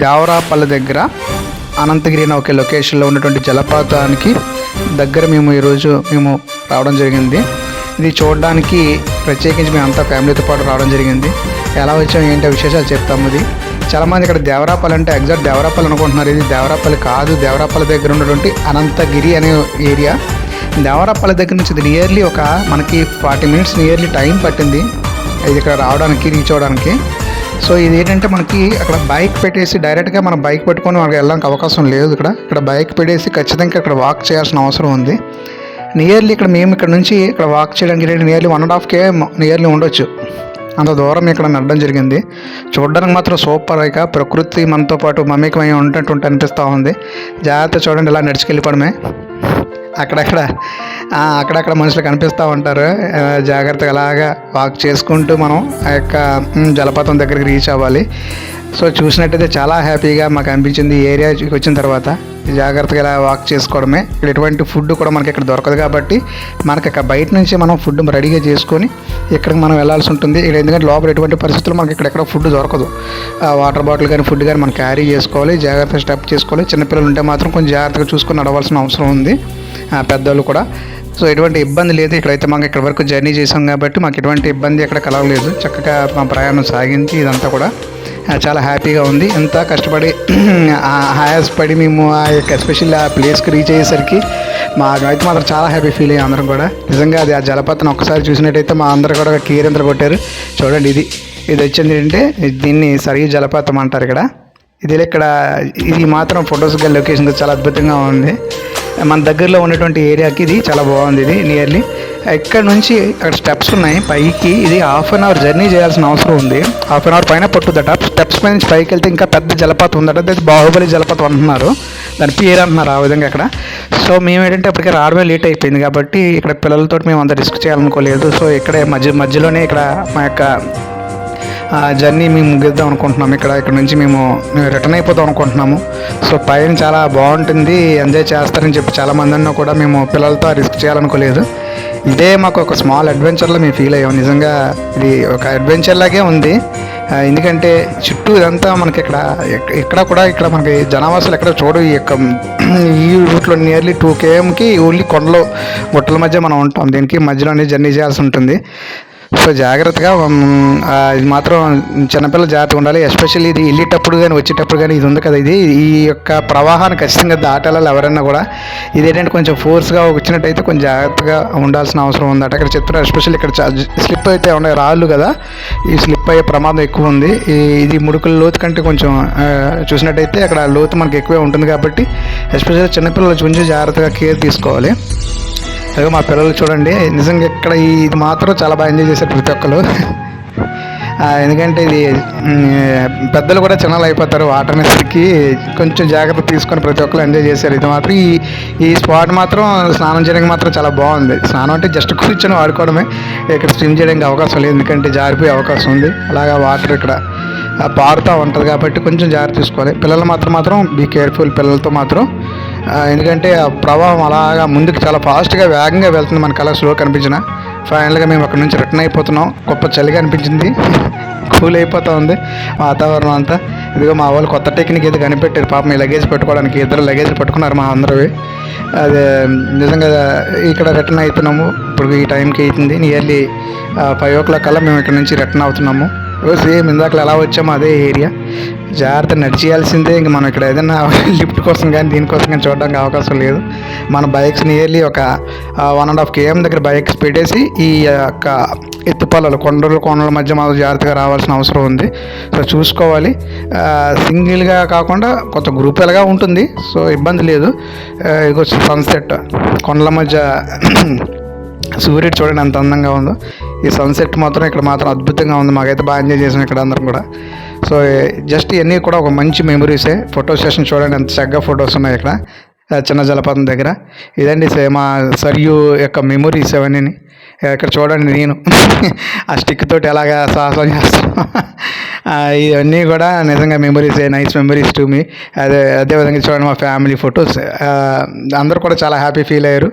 దేవరాపల్లి దగ్గర అనంతగిరి అనే ఒక లొకేషన్లో ఉన్నటువంటి జలపాతానికి దగ్గర ఈరోజు మేము రావడం జరిగింది. ఇది చూడడానికి ప్రత్యేకించి మేము అంతా ఫ్యామిలీతో పాటు రావడం జరిగింది. ఎలా వచ్చాము ఏంటో విశేషాలు చెప్తాము. ఇది చాలామంది ఇక్కడ దేవరాపల్లి అంటే ఎగ్జాక్ట్ దేవరాపల్లి అనుకుంటున్నారు. ఇది దేవరాపల్లి కాదు. దేవరాపల్లి దగ్గర ఉన్నటువంటి అనంతగిరి అనే ఏరియా. దేవరాపల్లి దగ్గర నుంచి ఇది నియర్లీ మనకి 40 minutes నియర్లీ టైం పట్టింది ఇది ఇక్కడ రావడానికి, రీచ్ అవ్వడానికి. సో ఇది ఏంటంటే మనకి అక్కడ బైక్ పెట్టేసి డైరెక్ట్గా మనం బైక్ పెట్టుకొని మనకి వెళ్ళడానికి అవకాశం లేదు. ఇక్కడ బైక్ పెట్టేసి ఖచ్చితంగా ఇక్కడ వాక్ చేయాల్సిన అవసరం ఉంది. నియర్లీ మేము ఇక్కడ నుంచి ఇక్కడ వాక్ చేయడానికి నియర్లీ 1.5 km నియర్లీ ఉండొచ్చు. అంత దూరం ఇక్కడ నడడం జరిగింది. చూడడానికి మాత్రం సూపర్. ఇక ప్రకృతి మనతో పాటు మమేకమై ఉంటట్టు అనిపిస్తూ ఉంది. జాగ్రత్త చూడండి, ఇలా నడిచికెళ్ళిపోవడమే. అక్కడక్కడ మనుషులు కనిపిస్తూ ఉంటారు. జాగ్రత్తగా అలాగా వాక్ చేసుకుంటూ మనం ఆ యొక్క జలపాతం దగ్గరికి రీచ్ అవ్వాలి. సో చూసినట్టయితే చాలా హ్యాపీగా మాకు అనిపించింది ఈ ఏరియాకి వచ్చిన తర్వాత. జాగ్రత్తగా ఇలా వాక్ చేసుకోవడమే. ఇక్కడ ఎటువంటి ఫుడ్ కూడా మనకి ఇక్కడ దొరకదు కాబట్టి మనకి ఇక్కడ బయట నుంచి మనం ఫుడ్ రెడీగా చేసుకొని ఇక్కడికి మనం వెళ్ళాల్సి ఉంటుంది. ఇక్కడ ఎందుకంటే లోపల ఎటువంటి పరిస్థితుల్లో మనకి ఇక్కడెక్కడ ఫుడ్ దొరకదు. వాటర్ బాటిల్ కానీ ఫుడ్ కానీ మనం క్యారీ చేసుకోవాలి, జాగ్రత్తగా స్టెప్ చేసుకోవాలి. చిన్నపిల్లలు ఉంటే మాత్రం కొంచెం జాగ్రత్తగా చూసుకొని నడవాల్సిన అవసరం ఉంది, పెద్దవాళ్ళు కూడా. సో ఎటువంటి ఇబ్బంది లేదు. ఇక్కడైతే మాకు ఇక్కడ వరకు జర్నీ చేసాం కాబట్టి మాకు ఎటువంటి ఇబ్బంది ఎక్కడ కలగలేదు. చక్కగా మా ప్రయాణం సాగింది. ఇదంతా కూడా చాలా హ్యాపీగా ఉంది. ఎంత కష్టపడి ఆయాసపడి మేము ఆ యొక్క ఎస్పెషల్లీ ఆ ప్లేస్కి రీచ్ అయ్యేసరికి మాకైతే మాత్రం చాలా హ్యాపీ ఫీల్ అయ్యాం అందరం కూడా. నిజంగా అది ఆ జలపాతం ఒక్కసారి చూసినట్టయితే మా అందరూ కూడా కీరింతలు కొట్టారు. చూడండి, ఇది వచ్చింది ఏంటంటే దీన్ని సరియు జలపాతం అంటారు. ఇది మాత్రం ఫొటోస్గా లొకేషన్ చాలా అద్భుతంగా ఉంది. మన దగ్గరలో ఉన్నటువంటి ఏరియాకి ఇది చాలా బాగుంది. ఇది నియర్లీ ఇక్కడ నుంచి అక్కడ స్టెప్స్ ఉన్నాయి పైకి. ఇది 1/2 hour జర్నీ చేయాల్సిన అవసరం ఉంది. 1/2 hour పైన పట్టుదట. స్టెప్స్ పై నుంచి పైకి వెళ్తే ఇంకా పెద్ద జలపాతం ఉందట. అది బాహుబలి జలపాతం అంటున్నారు, దాని పేరు అంటున్నారు ఆ విధంగా అక్కడ. సో మేము ఏంటంటే అప్పటికే రావడమే లేట్ అయిపోయింది కాబట్టి ఇక్కడ పిల్లలతో మేము అంత రిస్క్ చేయాలనుకోలేదు. సో ఇక్కడే మధ్యలోనే ఇక్కడ మా యొక్క జర్నీ మేము ముగిద్దాం అనుకుంటున్నాము. ఇక్కడ నుంచి మేము రిటర్న్ అయిపోతాం అనుకుంటున్నాము. సో పైన చాలా బాగుంటుంది, ఎంజాయ్ చేస్తారని చెప్పి చాలామంది అన్నా కూడా మేము పిల్లలతో రిస్క్ చేయాలనుకోలేదు. ఇదే మాకు ఒక స్మాల్ అడ్వెంచర్లో మేము ఫీల్ అయ్యాం. నిజంగా ఇది ఒక అడ్వెంచర్ లాగే ఉంది. ఎందుకంటే చుట్టూ ఇదంతా మనకి ఇక్కడ మనకి జనావాసాలు ఎక్కడ ఈ రూట్లో నియర్లీ 2 kmకి ఓన్లీ గుట్టల మధ్య మనం ఉంటాం. దీనికి మధ్యలోనే జర్నీ చేయాల్సి ఉంటుంది. సో జాగ్రత్తగా ఇది మాత్రం చిన్నపిల్లలు జాగ్రత్తగా ఉండాలి. ఎస్పెషల్లీ ఇది వెళ్ళేటప్పుడు కానీ వచ్చేటప్పుడు కానీ ఇది ఉంది కదా, ఈ యొక్క ప్రవాహాన్ని ఖచ్చితంగా దాటాలి ఎవరైనా కూడా. ఇదేంటంటే కొంచెం ఫోర్స్గా వచ్చినట్టయితే కొంచెం జాగ్రత్తగా ఉండాల్సిన అవసరం ఉందట. ఇక్కడ చెప్తున్నారు ఎస్పెషల్లీ ఇక్కడ స్లిప్ అయితే ఉన్నాయి, రాళ్ళు కదా, ఈ స్లిప్ అయ్యే ప్రమాదం ఎక్కువ ఉంది. ఇది ముడుకుల లోతు కంటే కొంచెం చూసినట్టయితే అక్కడ లోతు మనకి ఎక్కువే ఉంటుంది కాబట్టి ఎస్పెషల్లీ చిన్నపిల్లలు కొంచెం జాగ్రత్తగా కేర్ తీసుకోవాలి. అదే మా పిల్లలు చూడండి, నిజంగా ఇక్కడ ఇది మాత్రం చాలా బాగా ఎంజాయ్ చేశారు ప్రతి ఒక్కరు. ఎందుకంటే ఇది పెద్దలు కూడా చిన్నలు అయిపోతారు వాటర్ అనేసరికి. కొంచెం జాగ్రత్త తీసుకొని ప్రతి ఒక్కరు ఎంజాయ్ చేశారు. ఇది మాత్రం ఈ స్పాట్ మాత్రం స్నానం చేయడానికి మాత్రం చాలా బాగుంది. స్నానం అంటే జస్ట్ కూర్చొని వాడుకోవడమే, ఇక్కడ స్విమ్ చేయడానికి అవకాశం లేదు ఎందుకంటే జారిపోయే అవకాశం ఉంది. అలాగా వాటర్ ఇక్కడ పారుతూ ఉంటుంది కాబట్టి కొంచెం జాగ్రత్త తీసుకోవాలి. పిల్లలు మాత్రం బీ కేర్ఫుల్ పిల్లలతో మాత్రం. ఎందుకంటే ఆ ప్రవాహం అలాగా ముందుకు చాలా ఫాస్ట్గా వేగంగా వెళ్తుంది. మనకు అలా స్లో కనిపించిన ఫైనల్గా మేము అక్కడ నుంచి రిటర్న్ అయిపోతున్నాం. గొప్ప చలిగా అనిపించింది, కూల్ అయిపోతూ ఉంది వాతావరణం అంతా. ఇదిగో మా వాళ్ళు కొత్త టెక్నిక్ ఏదో కనిపెట్టారు పాపం, ఈ లగేజ్ పెట్టుకోవడానికి 2 లగేజ్లు పట్టుకున్నారు మా అందరివి. అదే నిజంగా ఇక్కడ రిటర్న్ అవుతున్నాము. ఇప్పుడు ఈ టైంకి అవుతుంది నియర్లీ 5 o'clock కల్లా మేము ఇక్కడ నుంచి రిటర్న్ అవుతున్నాము. సేమ్ ఇందాక ఎలా వచ్చామో అదే ఏరియా. జాగ్రత్త నడిచేయాల్సిందే. ఇంక మనం ఇక్కడ ఏదైనా లిఫ్ట్ కోసం కానీ దీనికోసం కానీ చూడడానికి అవకాశం లేదు. మన బైక్స్ నియర్లీ ఒక 1.5 km దగ్గర బైక్స్ పెట్టేసి ఈ యొక్క ఎత్తుపల్లాలు కొండల మధ్య మనం జాగ్రత్తగా రావాల్సిన అవసరం ఉంది. సో చూసుకోవాలి. సింగిల్గా కాకుండా కొంత గ్రూపులుగా ఉంటుంది, సో ఇబ్బంది లేదు. ఇక సన్సెట్ కొండల మధ్య సూర్యుడు చూడండి ఎంత అందంగా ఉందో. ఈ సన్సెట్ మాత్రం ఇక్కడ మాత్రం అద్భుతంగా ఉంది. మాకైతే బాగా ఎంజాయ్ చేసాం ఇక్కడ అందరం కూడా. సో జస్ట్ ఇవన్నీ కూడా ఒక మంచి మెమరీసే. ఫోటో సెషన్ చూడండి ఎంత చక్కగా ఫొటోస్ ఉన్నాయి ఇక్కడ చిన్న జలపాతం దగ్గర. ఇదండి మా సరియు యొక్క మెమరీస్ అవన్నీ. ఇక్కడ చూడండి నేను ఆ స్టిక్ తోటి ఎలాగా సాహసం చేస్తాను. ఇవన్నీ కూడా నిజంగా మెమరీసే, నైస్ మెమరీస్ టు మీ. అదేవిధంగా చూడండి మా ఫ్యామిలీ ఫొటోస్. అందరూ కూడా చాలా హ్యాపీ ఫీల్ అయ్యారు,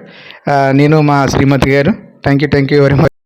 నేను మా శ్రీమతి గారు. Thank you very much.